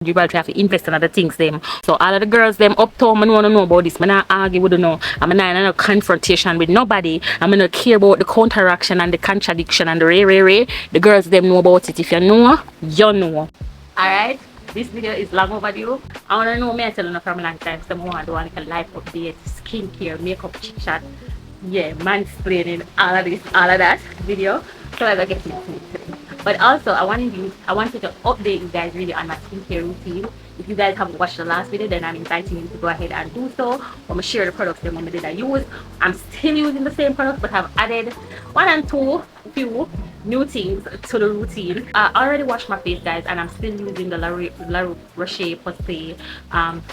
you probably have to invest in other things them. So all of the girls them uptown, I want to know about this. I not argue with no. I'm not in a confrontation with nobody. I'm not care about the counteraction and the contradiction and the ray. The girls them know about it. If you know, you know. Alright, this video is long overdue. I want to know me I tell you from a long time. So I want to do like a life update, skincare, makeup chit chat. Yeah, mansplaining, all of this, all of that video. So I gotta get into it today. But also I wanted to update you guys really on my skincare routine. If you guys haven't watched the last video, then I'm inviting you to go ahead and do so. I'm gonna share the products that I use. I'm still using the same products, but have added one and two few new things to the routine. I already washed my face, guys, and I'm still using the La Roche-Posay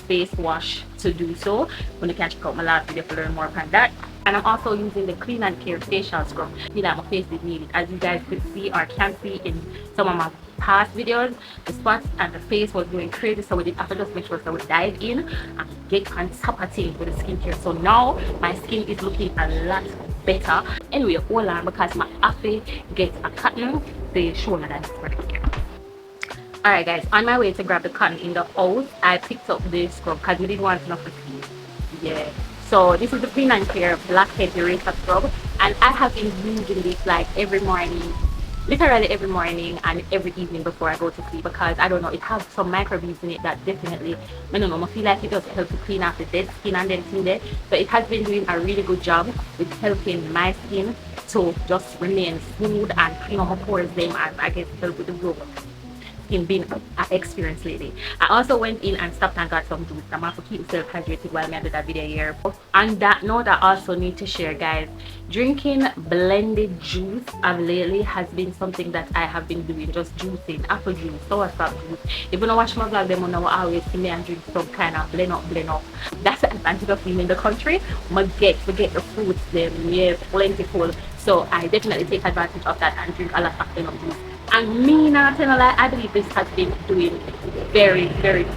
face wash to do so. When you can check out my last video to learn more about that. And I'm also using the Clean and Care facial scrub. I feel like my face is needed. As you guys could see or can see in some of my past videos, the spots and the face was going crazy, so we did have to just make sure that we dive in and get on top of things with the skincare. So now my skin is looking a lot better. Anyway, hold on, because my affe gets a cotton, they show me that it's right here. Alright guys, on my way to grab the cotton in the house, I picked up this scrub because we didn't want enough to see. Yeah. So this is the Clean and Care Blackhead Eraser Scrub, and I have been using this like every morning, literally every morning and every evening before I go to sleep, because I don't know, it has some microbes in it that definitely, I don't know, I feel like it does help to clean off the dead skin and everything there. So it has been doing a really good job with helping my skin to just remain smooth and clean up my pores them, and I guess help with the glow in being experienced lately. I also went in and stopped and got some juice. I'm going to keep myself hydrated while I do that video here. On that note, I also need to share, guys, drinking blended juice of lately has been something that I have been doing. Just juicing, apple juice, soursop juice. If you don't watch my vlog, them will always see me and drink some kind of blend up. That's the advantage of being in the country. We get the fruits them, yeah, plentiful. So I definitely take advantage of that and drink a lot of blend up juice. And me not telling a lie, I believe this has been doing very good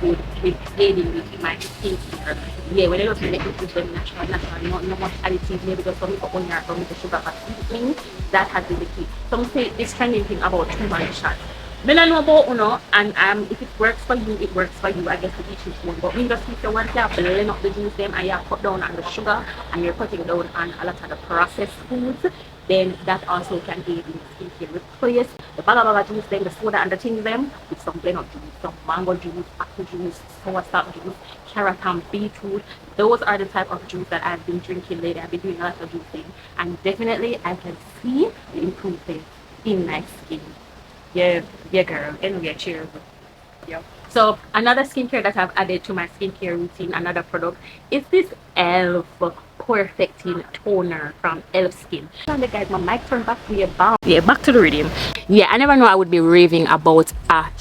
with aiding with my skincare. Yeah, when I just make it with them natural, no much additives, maybe just some onion or some sugar, but sweetening, that has been the key. Some say this trending thing about turmeric shots. I don't know about Uno, and if it works for you, it works for you. I guess to each his own. But when you just keep your one here, blend up the juice them, and you cut down on the sugar, and you're cutting down on a lot of the processed foods, then that also can aid in skincare. Replace the blah juice them, the soda and the things them with some blend of juice, some mango juice, apple juice, soursop juice, carrot and beetroot. Those are the type of juice that I've been drinking lately. I've been doing a lot of juicing, and definitely I can see the improvement in my skin. Yeah girl. Anyway, cheers. Yeah. So another skincare that I've added to my skincare routine, another product, is this Elf Perfecting Toner from Elf Skin. And guys, my mic turned back to your bomb. Yeah, back to the rhythm. Yeah, I never know I would be raving about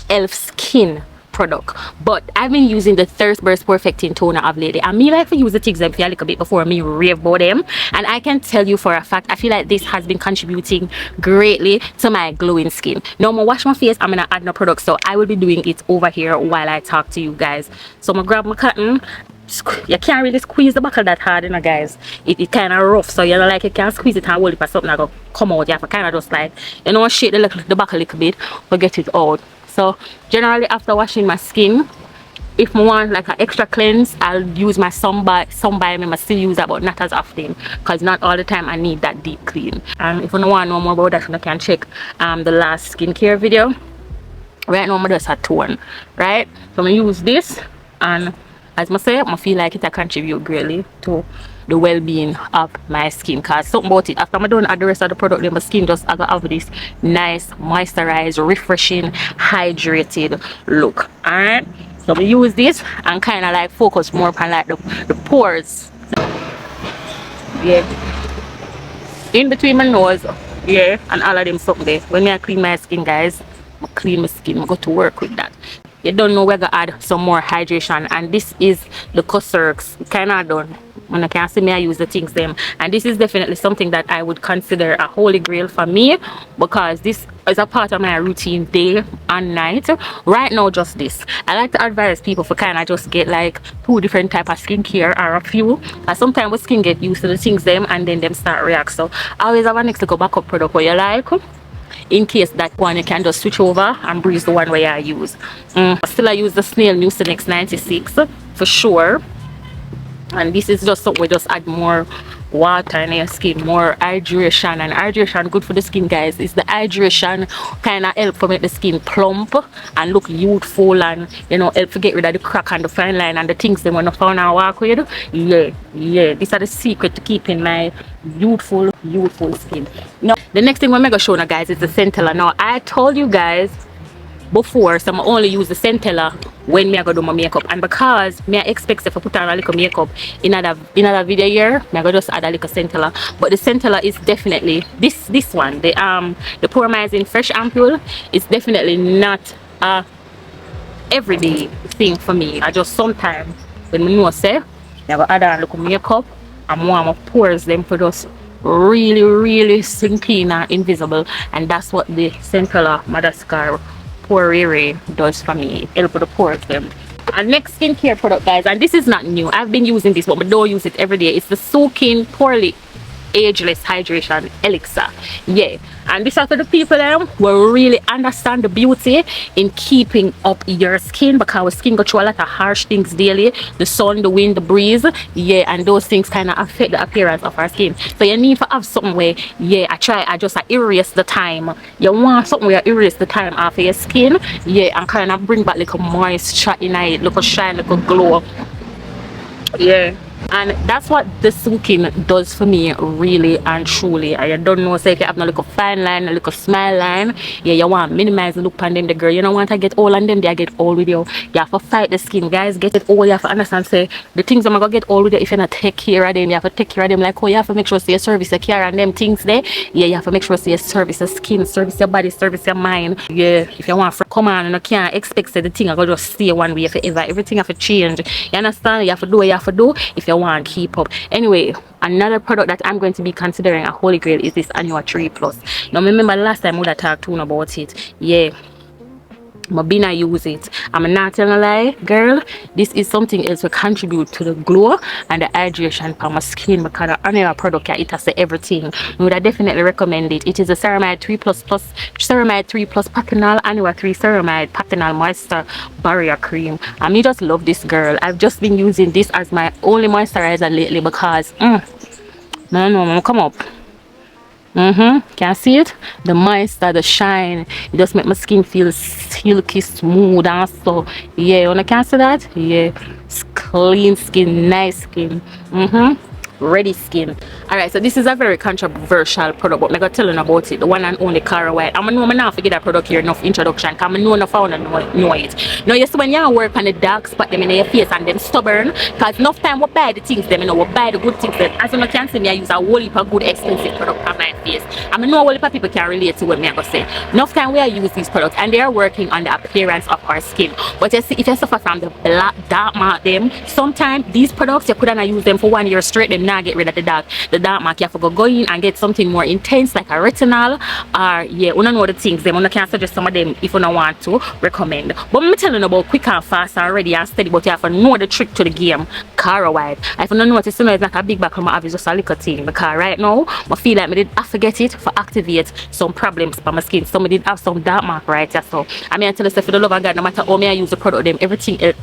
Elf Skin product, but I've been using the Thirst Burst Perfecting Toner of lately. I mean, like to use the things them for a little bit before me rave about them, and I can tell you for a fact, I feel like this has been contributing greatly to my glowing skin. Now I'm gonna wash my face, I'm gonna add no product, so I will be doing it over here while I talk to you guys. So I'm gonna grab my cotton. You can't really squeeze the buckle that hard, you know, guys. It kind of rough, so you know, like you can't squeeze it and hold it for something that go come out. You have to kind of just like, you know, shake the buckle a little bit but get it out. So generally after washing my skin, if I want like an extra cleanse, I'll use my sun balm. I still use that, but not as often, because not all the time I need that deep clean. And if you don't want to know more about that, you can check the last skincare video. Right now I'm just a tone, right? So I'm gonna use this, and as I say, I feel like it will contribute greatly to the well-being of my skin, because something about it, after I'm done add the rest of the product, then my skin just I got have this nice moisturized, refreshing, hydrated look. Alright, so we use this and kind of like focus more on like the pores, yeah, in between my nose, yeah, and all of them something there. When I clean my skin, guys, I clean my skin, I go to work with that. You don't know, we're gonna add some more hydration, and this is the Cosrx kind of done. When I can see me, I use the things them, and this is definitely something that I would consider a holy grail for me, because this is a part of my routine day and night. Right now, just this. I like to advise people for kind of just get like 2 different type of skincare or a few, and sometimes with skin get used to the things them and then them start react. So always have a next little backup product what you like. in case that one you can just switch over and breeze the one where I use. Still I use the Snail Mucinex 96 for sure, and this is just something we just add more water in your skin, more hydration. And hydration good for the skin, guys. Is the hydration kind of help to make the skin plump and look youthful, and you know, help to get rid of the crack and the fine line and the things they want to found and walk with. Yeah, these are the secret to keeping my youthful skin. Now the next thing we're gonna show you guys is the Centella. Now I told you guys before, so I only use the Centella when I go do my makeup, and because I expect if I put on a little makeup in another video here, I go just add a little Centella. But the Centella is definitely this one, the Poromizing Fresh Ampule is definitely not a everyday thing for me. I just sometimes when I know say I go add on a little makeup and warm up pores them for just really skin clean and invisible, and that's what the Centella Madagascar Pore does for me. It helps with the pores them. And next skincare product, guys, and this is not new, I've been using this but I don't use it every day. It's the Soaking Porely Ageless Hydration Elixir. Yeah, and this is for the people who really understand the beauty in keeping up your skin, because our skin go through a lot of harsh things daily, the sun, the wind, the breeze, yeah, and those things kind of affect the appearance of our skin. So you need to have something where, yeah, I just erase the time. You want something where you erase the time off of your skin, yeah, and kind of bring back like a moisture in it, like a shine, like a glow, yeah. And that's what the Soaking does for me, really and truly. I don't know, say if you have no little fine line, a little smile line, yeah, you want to minimize the look on them, the girl. You don't want to get all on them, they get all with you. You have to fight the skin, guys. Get it all. You have to understand, say, the things I'm going to get all with you if you not take care of them. You have to take care of them like, oh, you have to make sure you service your care and them things there. Yeah, you have to make sure you service your skin, service your body, service your mind. Yeah, if you want to come on and you can't expect say, the thing I'm going to just stay one way forever. Everything have to change. You understand? You have to do what you have to do if you want to keep up. Anyway, another product that I'm going to be considering a holy grail is this Annual 3 Plus. Now remember last time I would have talked to you about it. Yeah, I use it. I'm not telling a lie, girl. This is something else to contribute to the glow and the hydration for my skin, because the Annual product it has everything. I would definitely recommend it. It is a Ceramide 3 Plus Ceramide 3 Plus Patinal Annual 3 Ceramide Patinal Moisture Barrier Cream. And I just love this, girl. I've just been using this as my only moisturizer lately because no, come up. Can see it? The moisture, the shine, it just make my skin feel silky smooth and so yeah, you can see that? Yeah, it's clean skin, nice skin, ready skin. Alright, so this is a very controversial product, but I'm gonna tell you about it. The one and only Cara White. I'm gonna not forget that product here enough introduction, because I know enough I know it. Now you see when you work on the dark spot them in your face and them stubborn, because enough time we buy the things them, you know, we buy the good things them. As you can see me, I use a whole heap of good expensive product on my face. I know a whole heap of people can relate to what I'm gonna say. Enough time we use these products and they are working on the appearance of our skin. But you see, if you suffer from the dark mark them, sometimes these products you couldn't use them for 1 year straight, them not get rid of the dark mark. You have to go in and get something more intense like a retinol, or yeah, you don't know the things them. You can suggest some of them if you don't want to recommend. But I'm telling you about quick and fast and ready and steady, but you have to know the trick to the game. Cara White. If you don't notice, you know, it's not a big back, I have just a little thing, because right now I feel like I did have to get it for activate some problems for my skin. So I did have some dark mark right here. So I mean, I tell you, for the love of God, no matter how I use the product them,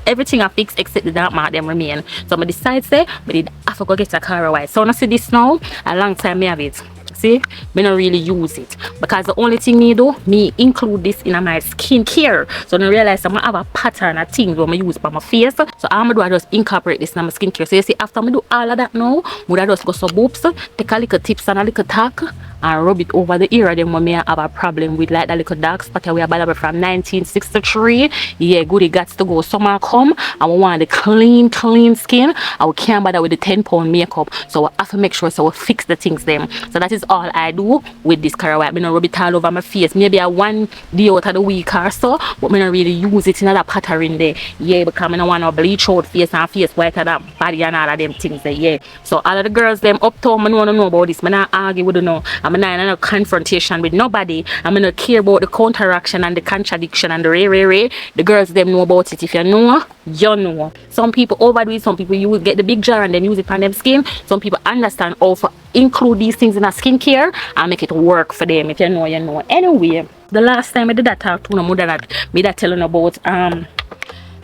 everything I fix except the dark mark them remain. So I decide say I did have to go get a Cara White. So when I see this now, a long time I have it. See, I don't really use it, because the only thing me do, me include this in my skincare. So I realize I'm gonna have a pattern of things when I use for my face. So I'm gonna do, I just incorporate this in my skincare. So you see, after I do all of that now, I just go some boops, take a little tips and a little talk, and rub it over the ear. Then when I have a problem with like that little dark spot we have available from 1963, yeah, goody got to go. Summer come and we want the clean skin, and we can't bother with the 10-pound makeup. So we have to make sure so we fix the things them. So that is all I do with this Cara White. I don't rub it all over my face. Maybe a 1 day out of the week or so, but I don't really use it in that pattern there. Yeah, because I don't want to bleach out face and face white and that body and all of them things there. Yeah. So all of the girls them uptown, I want to know about this. I don't argue with no. I'm not in a confrontation with nobody. I'm not care about the counteraction and the contradiction and the the girls them know about it. If you know, you know. Some people overdo it, some people you will get the big jar and then use it on them skin. Some people understand how to include these things in a skincare and make it work for them. If you know, you know. Anyway, the last time I did that talk to my mother, that me that telling about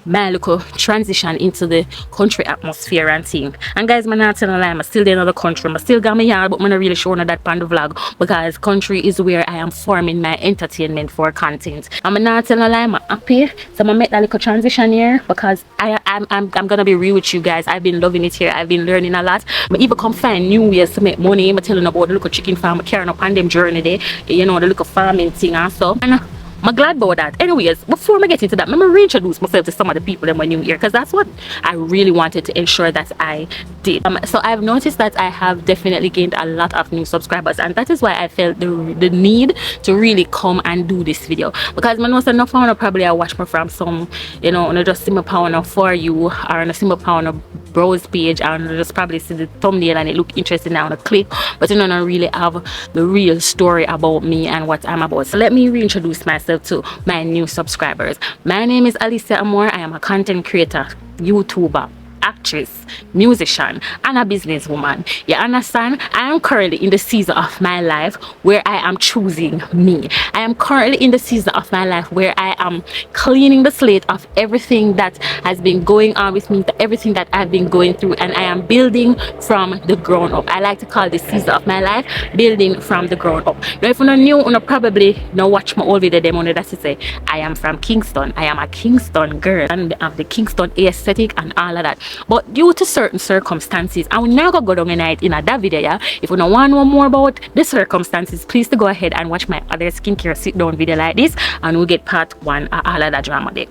my little transition into the country atmosphere and thing. And guys, I'm not telling a lie, I'm still there in the country. I'm still got my yard, but I'm not really showing that on the vlog because country is where I am forming my entertainment for content. I'm not telling a lie, I'm happy. So I'm make that little transition here because I'm gonna be real with you guys. I've been loving it here. I've been learning a lot. I even come find new ways to make money. I'm telling about the little chicken farm, carrying up on them journey there. You know, the little farming thing and stuff. And I'm glad about that. Anyways, before I get into that, let me reintroduce myself to some of the people that were new here because that's what I really wanted to ensure that I did. So I've noticed that I have definitely gained a lot of new subscribers, and that is why I felt the need to really come and do this video because I know some of you probably I watch me from some, you know, not just see my pound for you or not see my pound browse page and just probably see the thumbnail and it look interesting now on a click, but you know, not really have the real story about me and what I'm about. So let me reintroduce myself to my new subscribers. My name is Alicia Amore. I am a content creator, YouTuber, actress, musician, and a businesswoman. You understand? I am currently in the season of my life where I am choosing me. I am currently in the season of my life where I am cleaning the slate of everything that has been going on with me, everything that I've been going through, and I am building from the ground up. I like to call this season of my life building from the ground up. Now, if you're not new, you probably not watch my old video them on that to say I am from Kingston. I am a Kingston girl and I have the Kingston aesthetic and all of that. But due to certain circumstances, I will never go down in that video. Yeah? If you don't want to know more about the circumstances, please to go ahead and watch my other skincare sit down video like this, and we'll get part 1 of all of that drama there.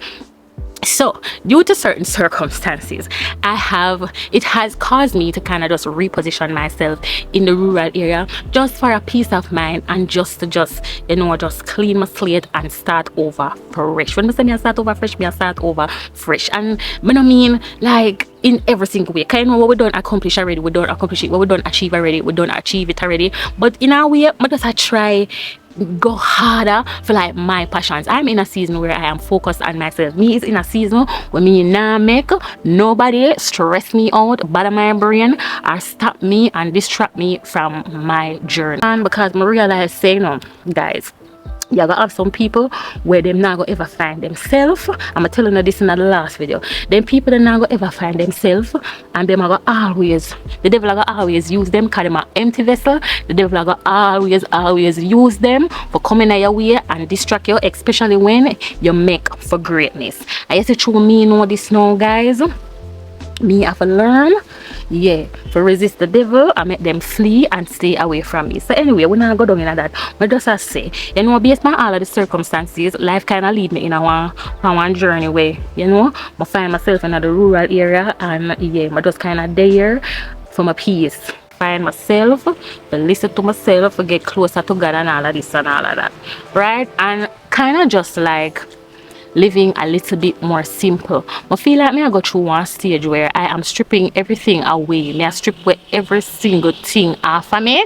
So due to certain circumstances, it has caused me to kind of just reposition myself in the rural area just for a peace of mind and just to you know, just clean my slate and start over fresh. When I say I start over fresh, I start over fresh. And I don't mean like in every single way. Kind of what we don't accomplish already, we don't accomplish it. What we don't achieve already, we don't achieve it already. But in a way, I just try go harder for like my passions. I'm in a season where I am focused on myself. Me is in a season where me nah make nobody stress me out, bother my brain, or stop me and distract me from my journey. And because I realize saying, no, guys, you're gonna have some people where them not gonna ever find themselves. I'm telling you this in the last video. Them people that not gonna ever find themselves, and them are gonna always, the devil are gonna always use them because them are empty vessel. The devil are gonna always use them for coming at your way and distract you, especially when you make for greatness. I used to true me know this now, guys. Me have to learn, yeah, to resist the devil and make them flee and stay away from me. So anyway, we're not go down in that. But just as say, you know, based on all of the circumstances, life kind of lead me in one journey where, you know, I find myself in the rural area, and yeah, I just kind of there for my peace. Find myself, to listen to myself, to get closer to God and all of this and all of that, right? And kind of just like living a little bit more simple. I feel like I go through one stage where I am stripping everything away. I strip away every single thing off of me.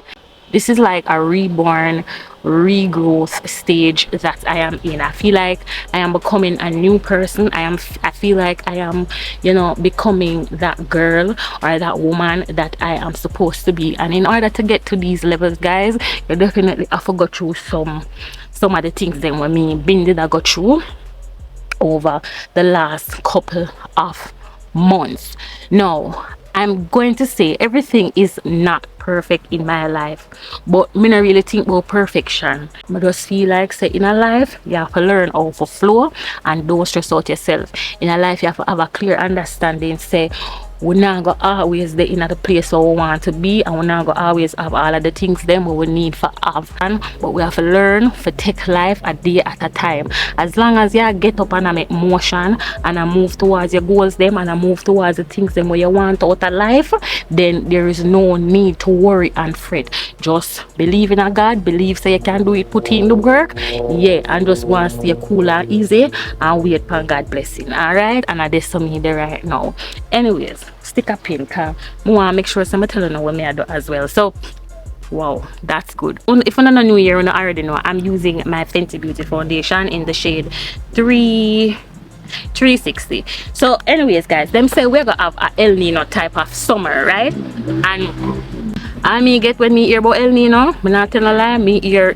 This is like a reborn, regrowth stage that I am in. I feel like I am becoming a new person. I feel like I am, you know, becoming that girl or that woman that I am supposed to be. And in order to get to these levels, guys, you definitely have to go through some of the things that when me did I go through over the last couple of months. Now, I'm going to say everything is not perfect in my life, but I don't really think about perfection. I just feel like say in a life you have to learn how to flow and don't stress out yourself. In a life you have to have a clear understanding, say we're not going to always be in the place where we want to be, and we're not going to always have all of the things them we need for have. But we have to learn to take life a day at a time. As long as you get up and make motion and I move towards your goals them and I move towards the things them where you want out of life, then there is no need to worry and fret. Just believe in a God, believe so you can do it, put in the work, yeah, and just want to stay cool and easy and wait for God blessing. Alright, and that's to me there right now. Anyways, stick a pin because I want to make sure somebody tell you what I do as well. So wow, that's good. If you're not new here, you already know I'm using my Fenty Beauty foundation in the shade 3 360. So anyways guys, them say we're gonna have a El Nino type of summer, right? And I me get when me hear about El Nino, me not tell a lie, me hear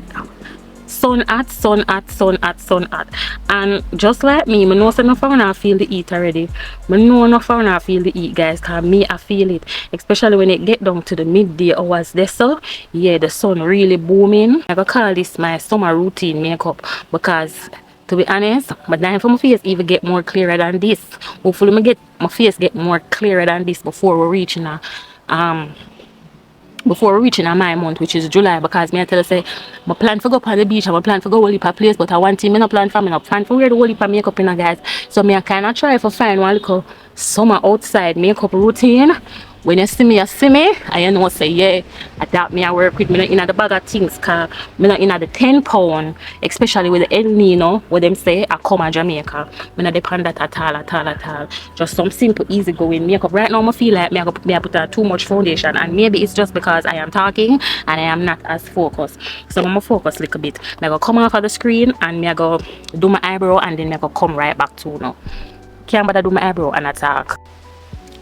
sun hot, sun hot, sun hot, sun hot. And just like me know say enough of I feel the heat already. Me know enough of I feel the heat, guys, cause me I feel it. Especially when it get down to the midday hours there, so yeah, the sun really booming. I go call this my summer routine makeup because to be honest, my time for my face even get more clearer than this. Hopefully my face get more clearer than this before we're reaching a my month, which is July, because me I tell you say my plan for go up on the beach and my plan for go whole heap of place, but I want to me no plan for me no plan for wear the whole heap of makeup in guys. So me I kinda try for find one little summer outside makeup routine. When you see me, and you know say yeah, adapt me I work with me not in the bag of things, cause me not in the 10 pound, especially with the El Nino, where them say I come to Jamaica. Me not depend that at all. Just some simple easy going makeup. Right now I feel like me I put on too much foundation, and maybe it's just because I am talking and I am not as focused. So I'm gonna focus a little bit. Me I go come off of the screen and me I go do my eyebrow, and then me I go come right back to now. Can't bother do my eyebrow and attack.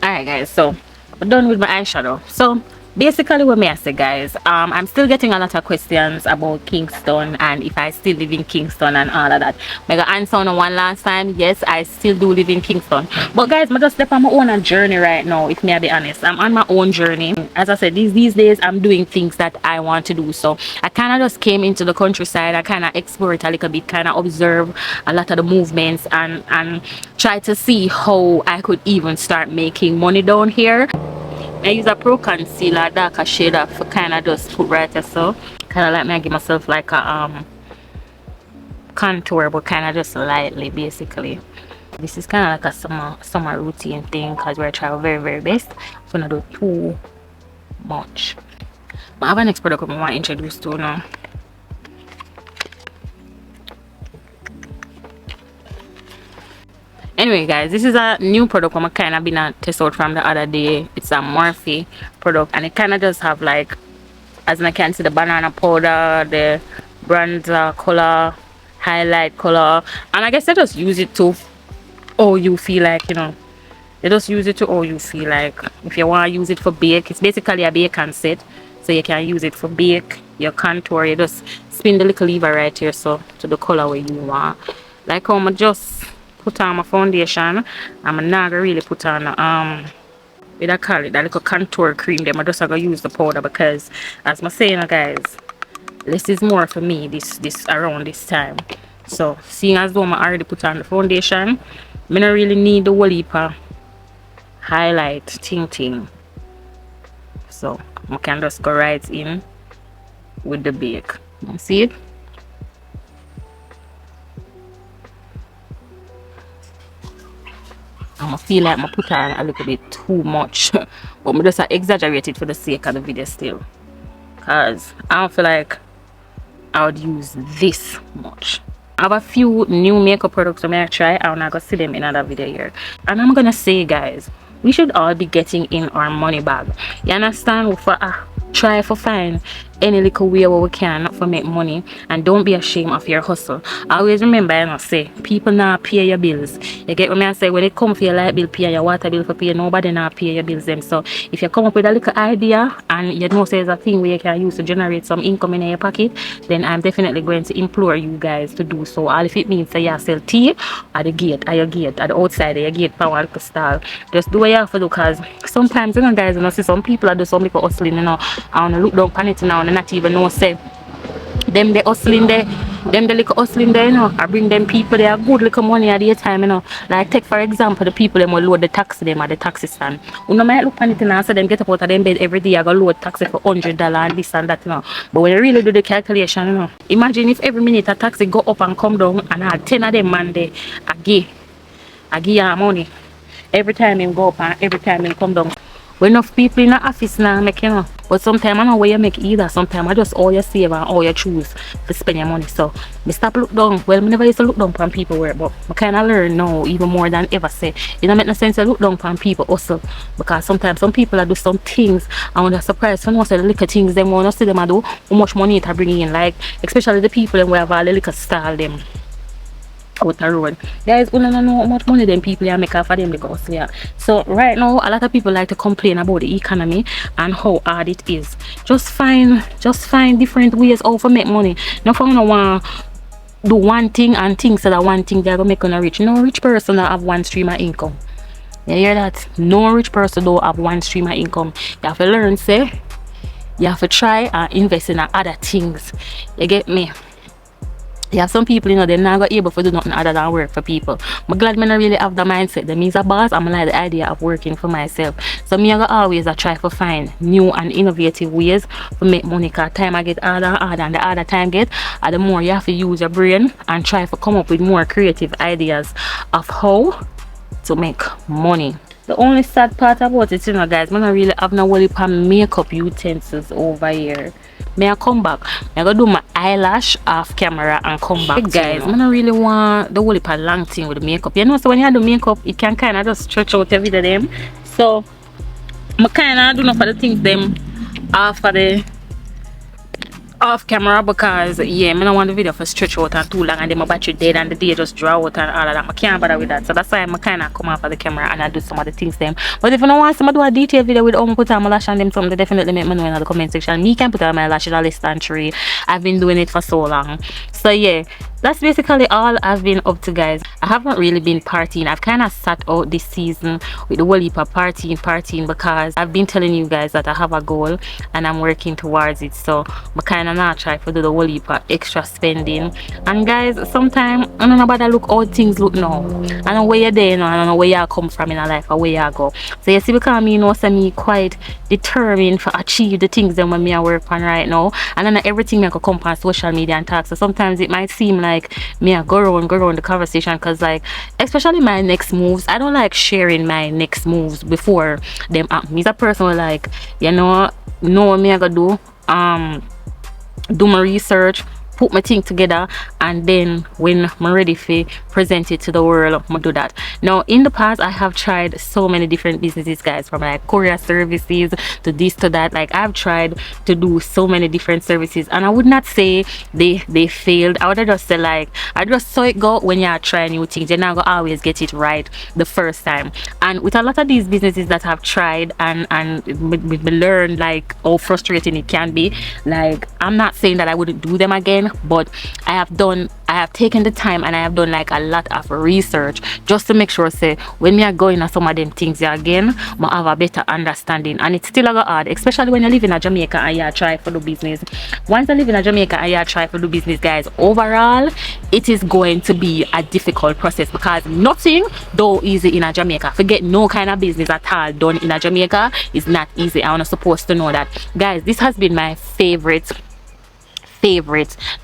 Alright guys, so I'm done with my eyeshadow. So basically what may I say guys, I'm still getting a lot of questions about Kingston and if I still live in Kingston and all of that. I got answer on one last time. Yes, I still do live in Kingston, but guys I just step on my own journey right now. If may I be honest, I'm on my own journey. As I said, these days I'm doing things that I want to do. So I kind of just came into the countryside. I kind of explore it a little bit, kind of observe a lot of the movements and try to see how I could even start making money down here. I use a pro concealer, darker shade of kind of just put brighter, so kind of like me I give myself like a contour, but kind of just lightly. Basically this is kind of like a summer routine thing, because we're trying our very best. So not do too much. But I have a next product I want to introduce to now. Anyway guys, this is a new product I'm kind of been a test out from the other day. It's a Morphe product, and it kind of does have like, as I can see, the banana powder, the bronzer color, highlight color, and I guess I just use it to how you feel like, you know. You just use it to how you feel like. If you want to use it for bake, it's basically a bacon set, so you can use it for bake, your contour. You just spin the little lever right here, so to the color where you want. Like how I just put on my foundation, I'm not gonna really put on with I call it that little contour cream. Then I just gonna use the powder, because as I'm saying guys, this is more for me this around this time. So seeing as though I already put on the foundation, I don't really need the whole heap of highlight thing. So I can just go right in with the bake. You see it? I feel like I put on a little bit too much, but I just exaggerate it for the sake of the video still, because I don't feel like I would use this much. I have a few new makeup products I'm gonna try. I'm not gonna see them in another video here. And I'm gonna say guys, we should all be getting in our money bag. You understand? For try for find any little way where we can for make money, and don't be ashamed of your hustle. Always remember, I must say, people not pay your bills. You get what I say? When it come for your light bill pay, your water bill for pay, nobody not pay your bills them. So if you come up with a little idea and you know say there's a thing where you can use to generate some income in your pocket, then I'm definitely going to implore you guys to do so. All if it means say you sell tea at the gate, at your gate, at the outside of your gate for one stall, just do what you have to do, because sometimes, you know guys, you know, see some people are do some little hustling, you know, I want to look down on it now and not even know say them the hustling there, them the little hustling there, you know. I bring them people they are good little money at the time, you know. Like take for example the people them will load the taxi them at the taxi stand. You know, might look on it and say them get up out of them bed every day I go load taxi for $100 and this and that, you know. But when you really do the calculation, you know, imagine if every minute a taxi go up and come down, and I had 10 of them man they I give you money every time him go up and every time him come down. When enough people in the office now make, you know. But sometimes I know where you make either. Sometimes I just all you save and all you choose to spend your money. So I stop look down. Well, I never used to look down on people work, but I kind of learn now even more than ever say. It don't make no sense to look down on people also, because sometimes some people do some things and when they're surprised for most of the little things them want to see them do how much money it bring in. Like especially the people them who have all the liquor style them. out the road. Guys, we don't know how much money them people are make off of them because yeah. So right now a lot of people like to complain about the economy and how hard it is. Just find different ways how to make money. No for no one do one thing and think so that one thing they're gonna make on a rich. No rich person that have one stream of income. You hear that? No rich person don't have one stream of income. You have to learn, say, you have to try and invest in other things. You get me? You have some people, you know, they're not gonna able to do nothing other than work for people. I'm glad I don't really have the mindset. That means a boss, I'm like the idea of working for myself. So me I go always try to find new and innovative ways to make money, because time I get harder and harder, and the harder time get, the more you have to use your brain and try to come up with more creative ideas of how to make money. The only sad part about it, you know, guys, I don't really have no whole heap of makeup utensils over here. May I come back? I go do my eyelash off camera and come back. Hey guys, I don't really want the whole heap of long thing with the makeup. You know, so when you do makeup, it can kind of just stretch out every day them. So I kind of do not for the things them after the off camera, because yeah, I don't want the video for stretch out and too long and then my battery dead and the day just draw out and all of that. I can't bother with that. So that's why I kind of come off of the camera and I do some of the things them. But if you don't want to do a detailed video with how I put on my lash and them something, definitely make me know in the comment section. Me can put on my lashes a less than 3. I've been doing it for so long. So yeah, that's basically all I've been up to, guys. I haven't really been partying. I've kind of sat out this season with the whole heap of partying because I've been telling you guys that I have a goal and I'm working towards it. So I kind of not try to do the whole heap of extra spending. And guys, sometimes I don't know about look how things look now. I don't know where you're there now, I don't know where you come from in life or where you go. So you see, because me, you know, so me quite determined to achieve the things that when me I work on right now. And then everything I can come on social media and talk. So sometimes it might seem like me I go around the conversation, because like especially my next moves, I don't like sharing my next moves before them happen. Me's a person who like, you know what me I gotta do my research, put my thing together, and then when I'm ready to present it to the world, I'm do that. Now in the past I have tried so many different businesses, guys, from like courier services to this to that. Like I've tried to do so many different services, and I would not say they failed. I would just say like I just saw it go. When you try new things, you're not gonna always get it right the first time. And with a lot of these businesses that I've tried and we learned like how frustrating it can be. Like I'm not saying that I wouldn't do them again, but I have taken the time and I have done like a lot of research just to make sure, say, when me are going on some of them things again, I have a better understanding. And it's still a hard, especially when you live in Jamaica and you try for the business. Once you live in Jamaica and you try for the business, guys, overall it is going to be a difficult process, because nothing though easy in Jamaica. Forget no kind of business at all done in Jamaica is not easy. I'm not supposed to know that. Guys, this has been my favorite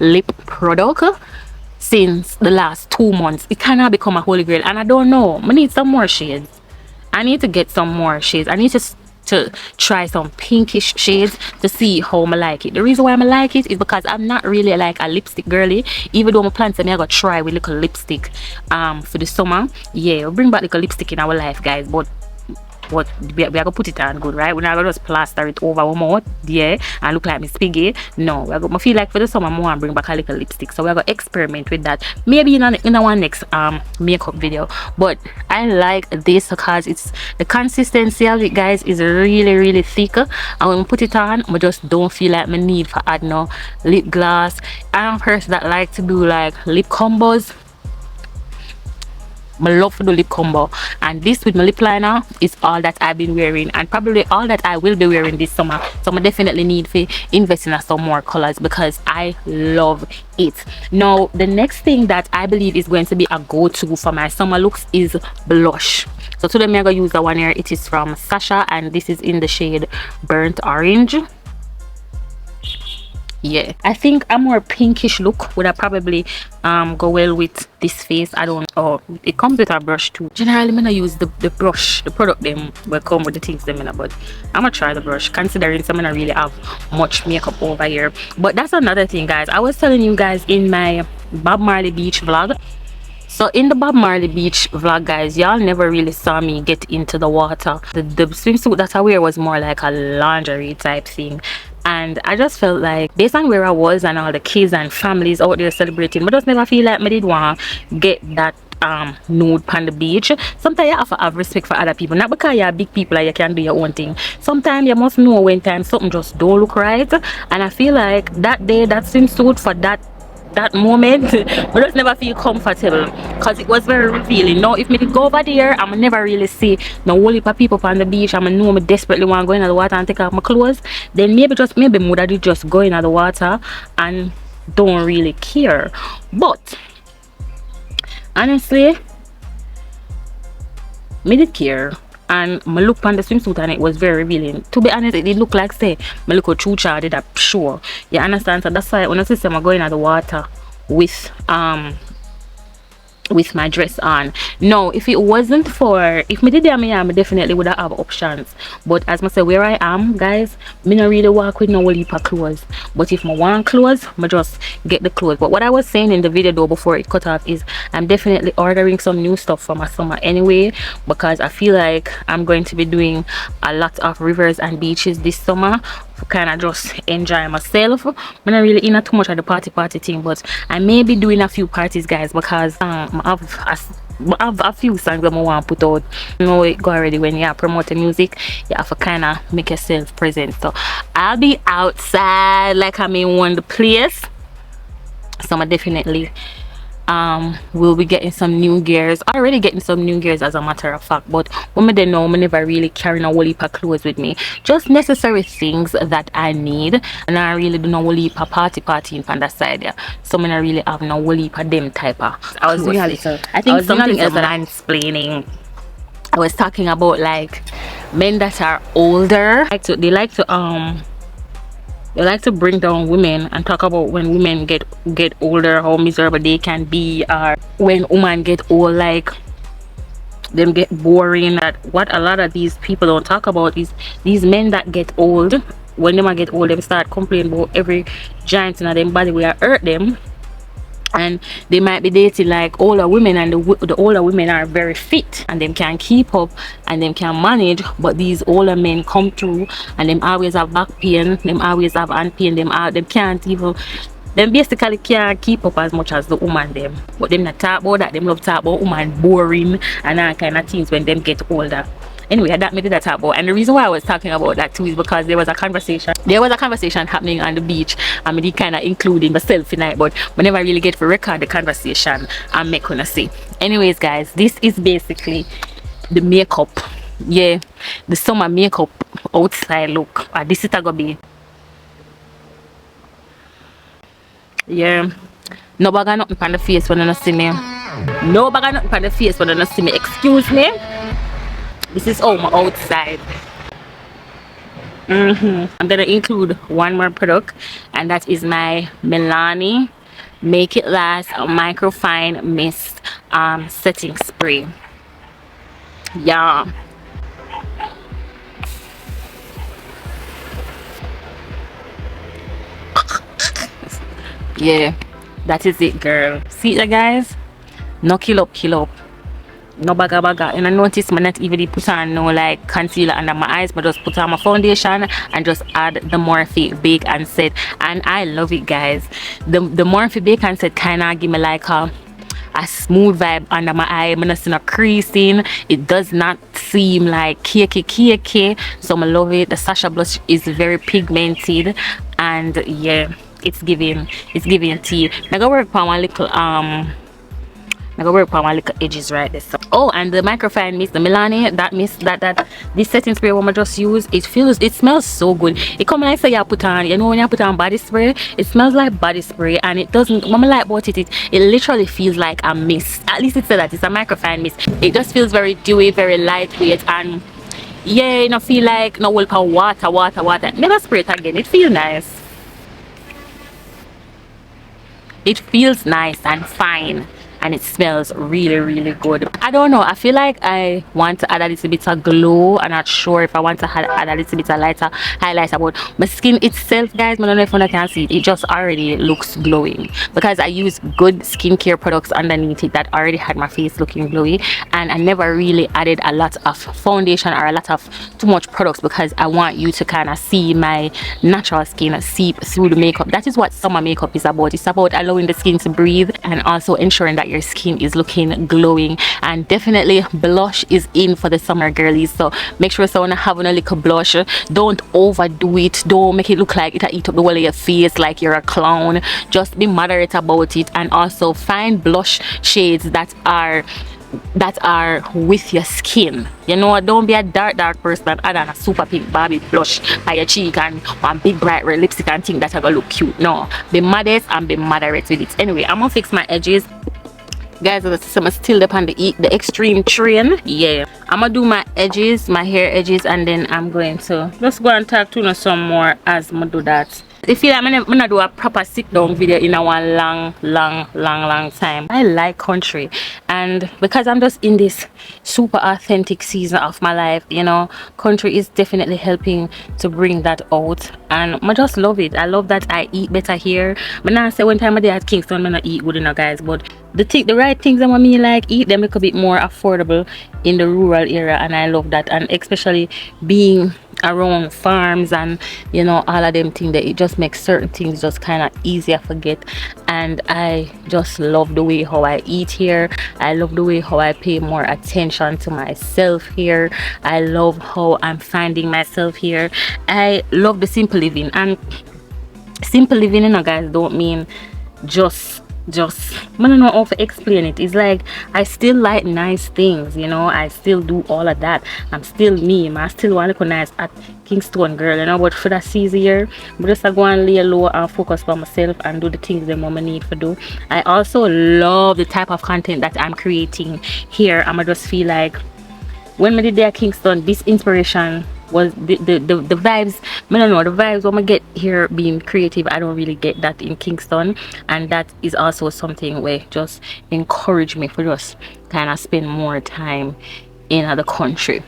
lip product since the last 2 months. It kind of become a holy grail, and I don't know, I need some more shades. I need to get some more shades. I need to try some pinkish shades to see how I like it. The reason why I like it is because I'm not really like a lipstick girly, even though my plans me I gotta try with little lipstick for the summer. Yeah, we'll bring back little lipstick in our life, guys, but what we are gonna put it on good, right? We're not gonna just plaster it over our mouth, yeah, and look like Miss Piggy. No, we're gonna feel like for the summer more and bring back a little lipstick. So we're gonna experiment with that, maybe in our next makeup video. But I like this because it's the consistency of it, guys, is really thick, and when we put it on, I just don't feel like I need to add no lip gloss. I'm a person that like to do like lip combos. I love to do lip combo, and this with my lip liner is all that I've been wearing, and probably all that I will be wearing this summer. So I definitely need to invest in some more colors because I love it. Now the next thing that I believe is going to be a go-to for my summer looks is blush. So today I'm gonna use the one here. It is from Sasha, and this is in the shade Burnt Orange. Yeah, I think a more pinkish look would have probably go well with this face. I don't know. Oh, it comes with a brush too. Generally I'm gonna use the brush, the product them will come with the things them in, but I'm gonna try the brush considering some I really have much makeup over here. But that's another thing, guys. I was telling you guys in my Bob Marley Beach vlog. So in the Bob Marley Beach vlog, guys, y'all never really saw me get into the water. The swimsuit that I wear was more like a lingerie type thing. And I just felt like, based on where I was and all the kids and families out there celebrating, I just never feel like I did want to get that nude on the beach. Sometimes you have to have respect for other people, not because you're big people and you can do your own thing. Sometimes you must know when time something just don't look right. And I feel like that day, that swimsuit for that moment, I just never feel comfortable because it was very revealing. Now if me did go over there, I'm never really see no whole heap of people on the beach, I'm know me desperately want to go in the water and take off my clothes, then maybe mother did just go in the water and don't really care. But honestly, me did care, and I looked on the swimsuit and it was very revealing. To be honest, it did look like say me look a chucha did that sure. You understand? So that's why when I see I'm going in the water with my dress on. No, if it wasn't for, if me did that, I definitely would have options. But as I say, where I am, guys, me not really walk with no whole heap of clothes. But if I want clothes, I just get the clothes. But what I was saying in the video though before it cut off is I'm definitely ordering some new stuff for my summer anyway, because I feel like I'm going to be doing a lot of rivers and beaches this summer, kind of just enjoy myself. I'm not really in too much of the party thing, but I may be doing a few parties, guys, because I have a few songs that I want to put out. You know it go already, when you are promoting music, you have to kind of make yourself present. So I'll be outside like I'm in one the place, so I'm definitely will be getting some new gears, already getting some new gears as a matter of fact. But when I don't know, I never really carrying a whole heap of clothes with me, just necessary things that I need, and I really do no whole heap of partying from that side there. So I don't really have no whole heap of them type of I think something else that I'm explaining, I was talking about like men that are older, they like to bring down women and talk about when women get older, how miserable they can be, or when women get old, like them get boring. That what a lot of these people don't talk about is these men that get old. When them get old, them start complaining about every giant in them body will hurt them, and they might be dating like older women, and the older women are very fit and them can keep up and them can manage. But these older men come through and them always have back pain, them always have hand pain, them can't even, them basically can't keep up as much as the woman them. But them not talk about that, them love talk about woman boring and all kind of things when them get older. Anyway, that made that talk about, and the reason why I was talking about that too is because there was a conversation happening on the beach, and I kind of including myself in it, but I never really get to record the conversation and make gonna see. Anyways, guys, this is basically the makeup, yeah, the summer makeup outside look. This is gonna be, yeah, no bag of nothing on the face when you don't see me, no bag of nothing on the face when you don't see me. Excuse me. This is all my outside. I'm gonna include one more product, and that is my Milani Make It Last Microfine Mist setting spray. Yeah, yeah, that is it, girl. See that, guys? No kill up, no baga, and I notice I not even put on no like concealer under my eyes, but just put on my foundation and just add the Morphe Bake and Set, and I love it, guys. The Morphe Bake and Set kind of give me like a smooth vibe under my eye. I'm not seeing no creasing. It does not seem like cakey, so I love it. The Sasha blush is very pigmented, and yeah, it's giving tea. I go work on my little edges right there. So, oh, and the microfine mist, the Milani, that mist, that this setting spray one I just use, it smells so good. It come like say you put on, you know, when you put on body spray, it smells like body spray, and it doesn't, what I like about it literally feels like a mist. At least it said that it's a microfine mist. It just feels very dewy, very lightweight, and yeah, you know, feel like no whole of water. Never spray it again. It feels nice. It feels nice and fine and it smells really, really good. I don't know, I feel like I want to add a little bit of glow. I'm not sure if I want to add a little bit of lighter highlighter, but my skin itself, guys, I don't know if you can see it, it just already looks glowing because I use good skincare products underneath it that already had my face looking glowy, and I never really added a lot of foundation or a lot of too much products because I want you to kind of see my natural skin seep through the makeup. That is what summer makeup is about. It's about allowing the skin to breathe and also ensuring that your skin is looking glowing. And definitely blush is in for the summer, girlies, so make sure someone having a little blush. Don't overdo it, don't make it look like it'll eat up the whole of your face like you're a clown. Just be moderate about it, and also find blush shades that are with your skin. You know, don't be a dark person and add on a super pink Barbie blush by your cheek and one big bright red lipstick and think that are gonna look cute. No, be modest and be moderate with it. Anyway, I'm gonna fix my edges, guys. I'm still up on the extreme train. Yeah, I'm gonna do my edges, my hair edges, and then I'm going to just go and talk to you some more as I do that. I feel like I'm gonna do a proper sit down video in a one long time. I like country, and because I'm just in this super authentic season of my life, you know, country is definitely helping to bring that out, and I just love it. I love that I eat better here. But now I say one time I did at Kingston, I not eat good enough, guys, but the right things that I mean, like eat them a bit more affordable in the rural area, and I love that. And especially being around farms and, you know, all of them things, that it just makes certain things just kind of easier to get. And I just love the way how I eat here. I love the way how I pay more attention to myself here. I love how I'm finding myself here. I love the simple living, and simple living, you know, guys, don't mean just I don't know how to explain it. It's like I still like nice things, you know. I still do all of that. I'm still me. I still want to look nice at Kingston, girl, you know. But for that season here, I'm just go and lay low and focus on myself and do the things that mama need to do. I also love the type of content that I'm creating here. I'ma just feel like when I did there at Kingston, this inspiration was the vibes. I don't know, the vibes when I get here being creative, I don't really get that in Kingston, and that is also something where just encourage me for just kind of spend more time in other country.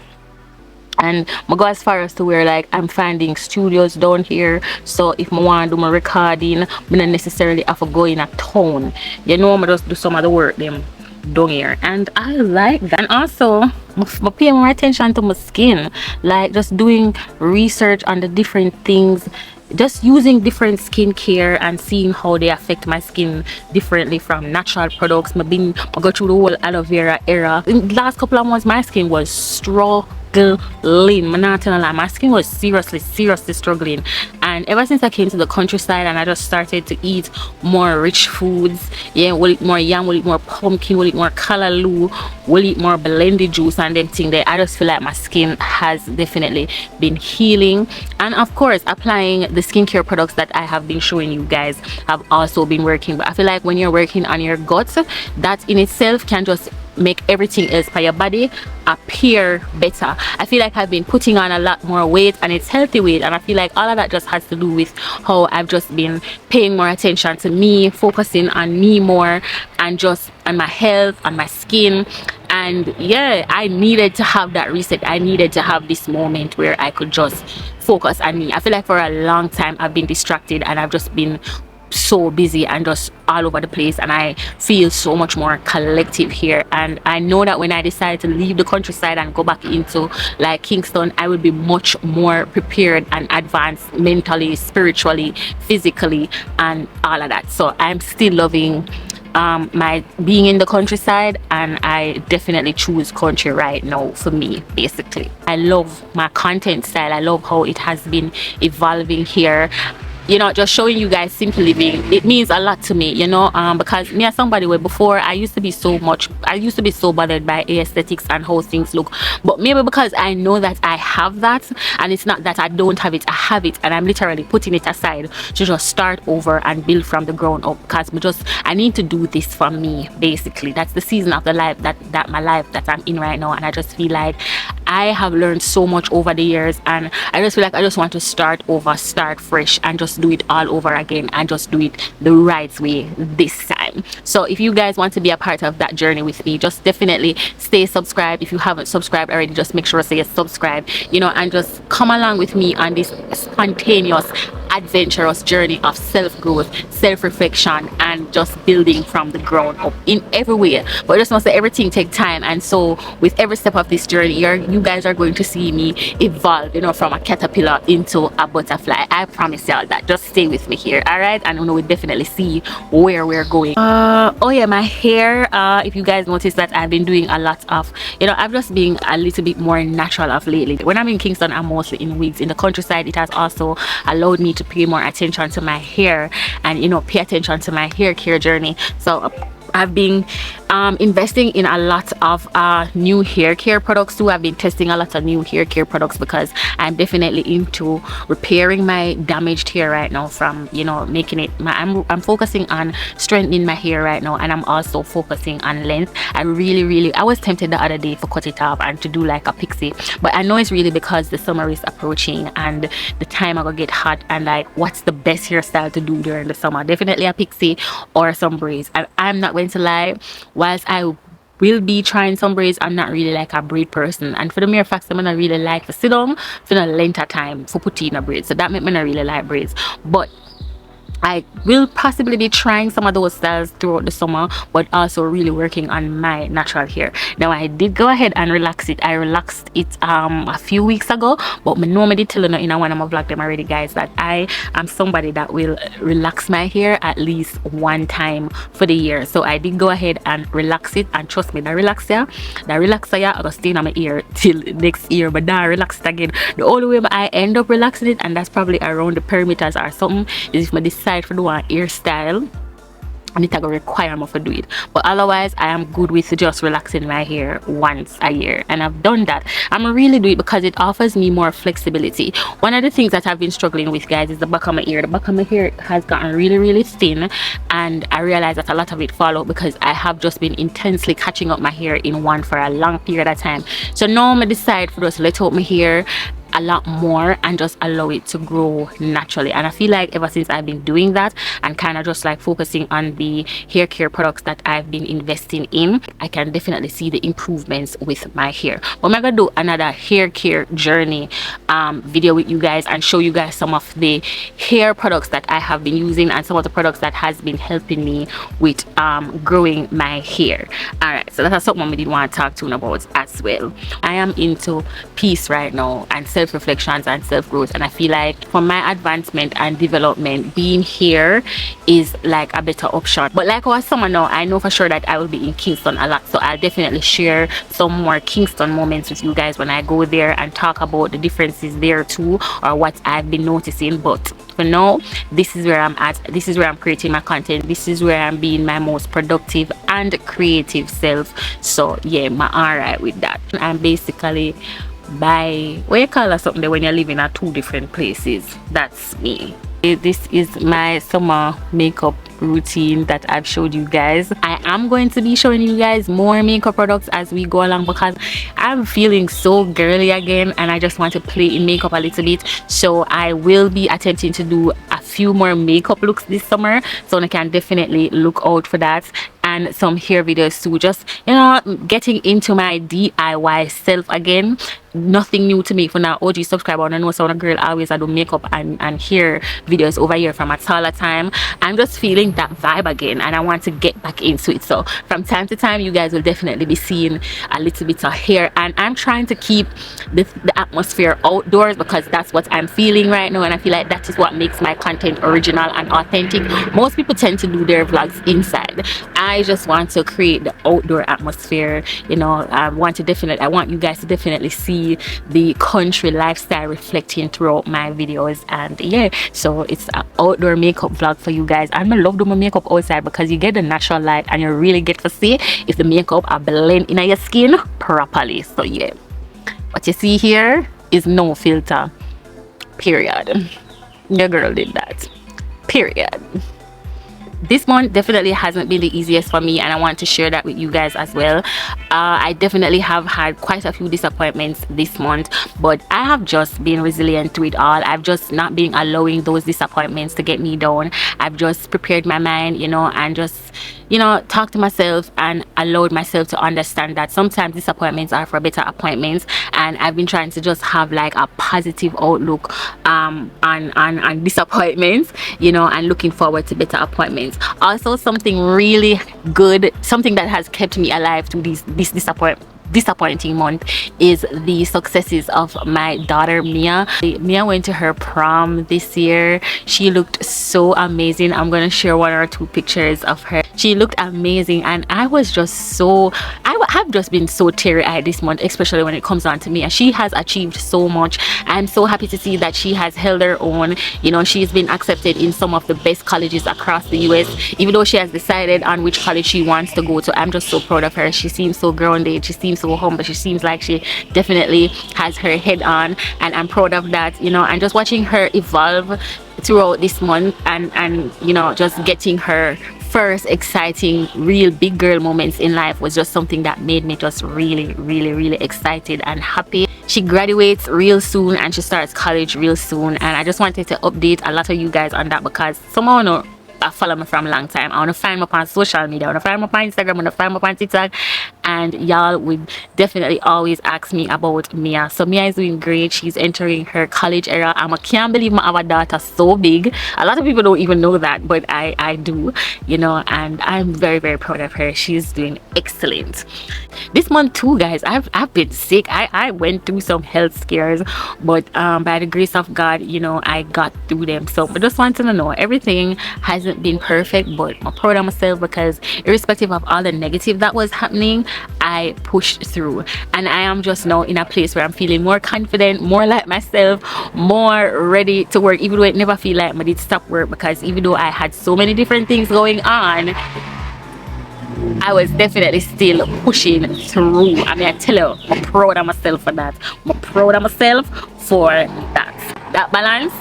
And I go as far as to where like I'm finding studios down here, so if I want to do my recording, I don't necessarily have to go in a town, you know. I just do some of the work them down here, and I like that. And also I pay more attention to my skin, like just doing research on the different things, just using different skincare and seeing how they affect my skin differently from natural products. I go through the whole aloe vera era. In the last couple of months, my skin was struggling. I'm not telling a lie, my skin was seriously struggling. And ever since I came to the countryside and I just started to eat more rich foods, yeah, we'll eat more yam, we'll eat more pumpkin, we'll eat more callaloo, we'll eat more blended juice and them things there, I just feel like my skin has definitely been healing. And of course, applying the skincare products that I have been showing you guys have also been working. But I feel like when you're working on your guts, that in itself can just make everything else for your body appear better. I feel like I've been putting on a lot more weight, and it's healthy weight, and I feel like all of that just has to do with how I've just been paying more attention to me, focusing on me more, and just on my health, on my skin. And yeah, I needed to have that reset. I needed to have this moment where I could just focus on me. I feel like for a long time I've been distracted and I've just been so busy and just all over the place, and I feel so much more collective here. And I know that when I decide to leave the countryside and go back into like Kingston, I will be much more prepared and advanced mentally, spiritually, physically, and all of that. So I'm still loving my being in the countryside, and I definitely choose country right now for me. Basically, I love my content style. I love how it has been evolving here, you know, just showing you guys simple living. It means a lot to me, you know, because me as somebody where before I used to be so bothered by aesthetics and how things look, but maybe because I know that I have that, and it's not that I don't have it, I have it, and I'm literally putting it aside to just start over and build from the ground up, because I need to do this for me. Basically, that's the season of the life that my life that I'm in right now, and I just feel like I have learned so much over the years, and I just feel like I just want to start over, start fresh, and just just do it all over again and just do it the right way this time. So if you guys want to be a part of that journey with me, just definitely stay subscribed. If you haven't subscribed already, just make sure to say subscribe, you know, and just come along with me on this spontaneous adventurous journey of self-growth, self-reflection, and just building from the ground up in every way. But I just want to say everything takes time, and so with every step of this journey, you guys are going to see me evolve, you know, from a caterpillar into a butterfly. I promise y'all that. Just stay with me here, all right? And we'll definitely see where we're going. Oh yeah, my hair, if you guys notice that I've been doing a lot of, you know, I've just been a little bit more natural of lately. When I'm in Kingston, I'm mostly in wigs. In the countryside, it has also allowed me to pay more attention to my hair and, you know, pay attention to my hair care journey. So I've been investing in a lot of new hair care products too. I've been testing a lot of new hair care products because I'm definitely into repairing my damaged hair right now, from, you know, making it I'm focusing on strengthening my hair right now, and I'm also focusing on length. I was tempted the other day to cut it off and to do like a pixie, but I know it's really because the summer is approaching and the time I gonna get hot, and like, what's the best hairstyle to do during the summer? Definitely a pixie or some braids. And I'm not going to lie, whilst I will be trying some braids, I'm not really like a braid person, and for the mere fact I'm not really like to sit down for the length of time for putting in a braid, so that make me not really like braids. But I will possibly be trying some of those styles throughout the summer, but also really working on my natural hair. Now, I did go ahead and relax it. I relaxed it a few weeks ago, but I know I did tell you in one of my vlog them already, guys, that I am somebody that will relax my hair at least one time for the year. So I did go ahead and relax it, and trust me, the relaxer I will stay in my ear till next year, but then I relax it again. The only way I end up relaxing it, and that's probably around the perimeters or something, is if I decide for do a hairstyle and it will require me to do it. But otherwise, I am good with just relaxing my hair once a year, and I've done that. I'm really do it because it offers me more flexibility. One of the things that I've been struggling with, guys, is the back of my ear. The back of my hair has gotten really thin, and I realize that a lot of it fall out because I have just been intensely catching up my hair in one for a long period of time. So now I decide for just let out my hair a lot more and just allow it to grow naturally. And I feel like ever since I've been doing that and kind of just like focusing on the hair care products that I've been investing in, I can definitely see the improvements with my hair. But I'm gonna do another hair care journey video with you guys and show you guys some of the hair products that I have been using and some of the products that has been helping me with growing my hair. All right, so that's something we did want to talk to you about as well. I am into peace right now and self-reflections and self-growth, and I feel like for my advancement and development, being here is like a better option. But like our summer now, I know for sure that I will be in Kingston a lot, so I'll definitely share some more Kingston moments with you guys when I go there and talk about the differences there too, or what I've been noticing. But for now, this is where I'm at. This is where I'm creating my content. This is where I'm being my most productive and creative self. So yeah, I'm alright with that. I'm basically by what you call it something that when you're living at two different places. That's me. This is my summer makeup routine that I've showed you guys. I am going to be showing you guys more makeup products as we go along because I'm feeling so girly again and I just want to play in makeup a little bit. So I will be attempting to do a few more makeup looks this summer, so I can definitely look out for that. And some hair videos too, just, you know, getting into my DIY self again. Nothing new to me for now. OG subscriber, I know some girl always I do makeup and hair videos over here from a taller time. I'm just feeling that vibe again and I want to get back into it. So from time to time you guys will definitely be seeing a little bit of hair, and I'm trying to keep the atmosphere outdoors because that's what I'm feeling right now, and I feel like that is what makes my content original and authentic. Most people tend to do their vlogs inside. I just want to create the outdoor atmosphere, you know. I want you guys to definitely see the country lifestyle reflecting throughout my videos. And yeah, so it's an outdoor makeup vlog for you guys, and I love doing my makeup outside because you get the natural light and you really get to see if the makeup are blend in your skin properly. So yeah, what you see here is no filter, period. Your girl did that, period. this month definitely hasn't been the easiest for me, and I want to share that with you guys as well. I definitely have had quite a few disappointments this month, but I have just been resilient to it all. I've just not been allowing those disappointments to get me down. I've just prepared my mind, you know, and just, you know, talked to myself and allowed myself to understand that sometimes disappointments are for better appointments. And I've been trying to just have like a positive outlook on disappointments, you know, and looking forward to better appointments. Also, something really good, something that has kept me alive to this disappointing month is the successes of my daughter Mia. Mia went to her prom this year. She looked so amazing. I'm gonna share 1 or 2 pictures of her. She looked amazing, and I was just so, I have just been so teary-eyed this month, especially when it comes down to Mia. She has achieved so much. I'm so happy to see that she has held her own. You know, she's been accepted in some of the best colleges across the US, even though she has decided on which college she wants to go to. I'm just so proud of her. She seems so grounded, she seems so humble, she seems like she definitely has her head on, and I'm proud of that, you know. And just watching her evolve throughout this month, and you know, just getting her first exciting real big girl moments in life was just something that made me just really excited and happy. She graduates real soon and she starts college real soon, and I just wanted to update a lot of you guys on that, because someone know I follow me from a long time. I want to find me up on social media, I want to find me up on Instagram, I want to find me up on TikTok, and y'all would definitely always ask me about Mia. So Mia is doing great. She's entering her college era. I can't believe I have a daughter so big. A lot of people don't even know that, but I do, you know, and I'm very proud of her. She's doing excellent. This month too, guys, I've been sick. I went through some health scares, but by the grace of God, you know, I got through them. So I just wanted to know, everything hasn't been perfect, but I'm proud of myself, because irrespective of all the negative that was happening, I pushed through, and I am just now in a place where I'm feeling more confident, more like myself, more ready to work, even though it never feel like I did stop work, because even though I had so many different things going on, I was definitely still pushing through. I mean, I tell you, I'm proud of myself for that. I'm proud of myself for that. That balance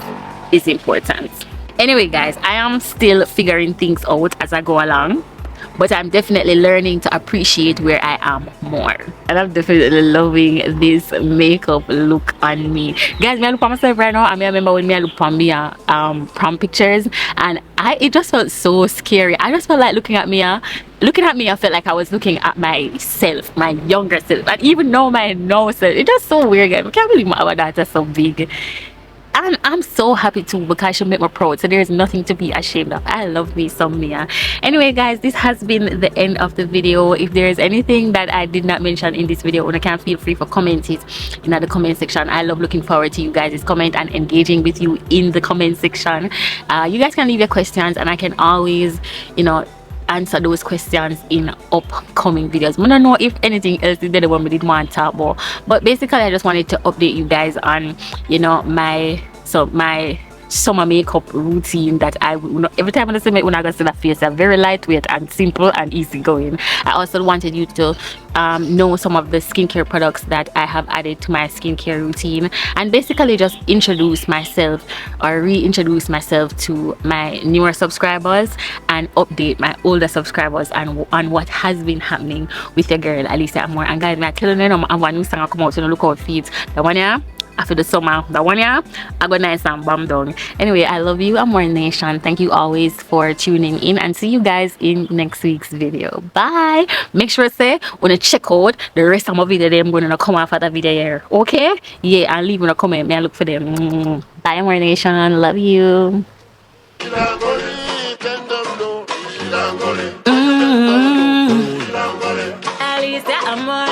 is important. Anyway, guys, I am still figuring things out as I go along, but I'm definitely learning to appreciate where I am more, and I'm definitely loving this makeup look on me, guys. Me I look at myself right now, and I remember when me I look on Mia prom pictures, and it just felt so scary. I just felt like looking at Mia, I felt like I was looking at myself, my younger self, and even now my now self. It's just so weird, guys. I can't believe my daughter's so big. And I'm so happy too, because she made me proud, so there's nothing to be ashamed of. I love me some Mia. Anyway, guys, this has been the end of the video. If there is anything that I did not mention in this video, you can feel free for comment it in the comment section. I love looking forward to you guys' comment and engaging with you in the comment section. You guys can leave your questions, and I can always, you know, answer those questions in upcoming videos. I don't know if anything else is the one we did want to talk about, but basically I just wanted to update you guys on, you know, my summer makeup routine that I every time I see it, when I go to that face, are very lightweight and simple and easygoing. I also wanted you to know some of the skincare products that I have added to my skincare routine, and basically just introduce myself or reintroduce myself to my newer subscribers and update my older subscribers on what has been happening with your girl Alicia Amore. And guys, I'm telling you, I have one new song come out, so look out for it. The one here after the summer, the one year I got nice and bam down. Anyway, I love you, Amore Nation. Thank you always for tuning in, and see you guys in next week's video. Bye. Make sure say when you check out the rest of my video, I'm going to come after the video here, okay? Yeah, and leave in a comment, may I look for them. Bye, Amore Nation. Love you. Alicia Amore.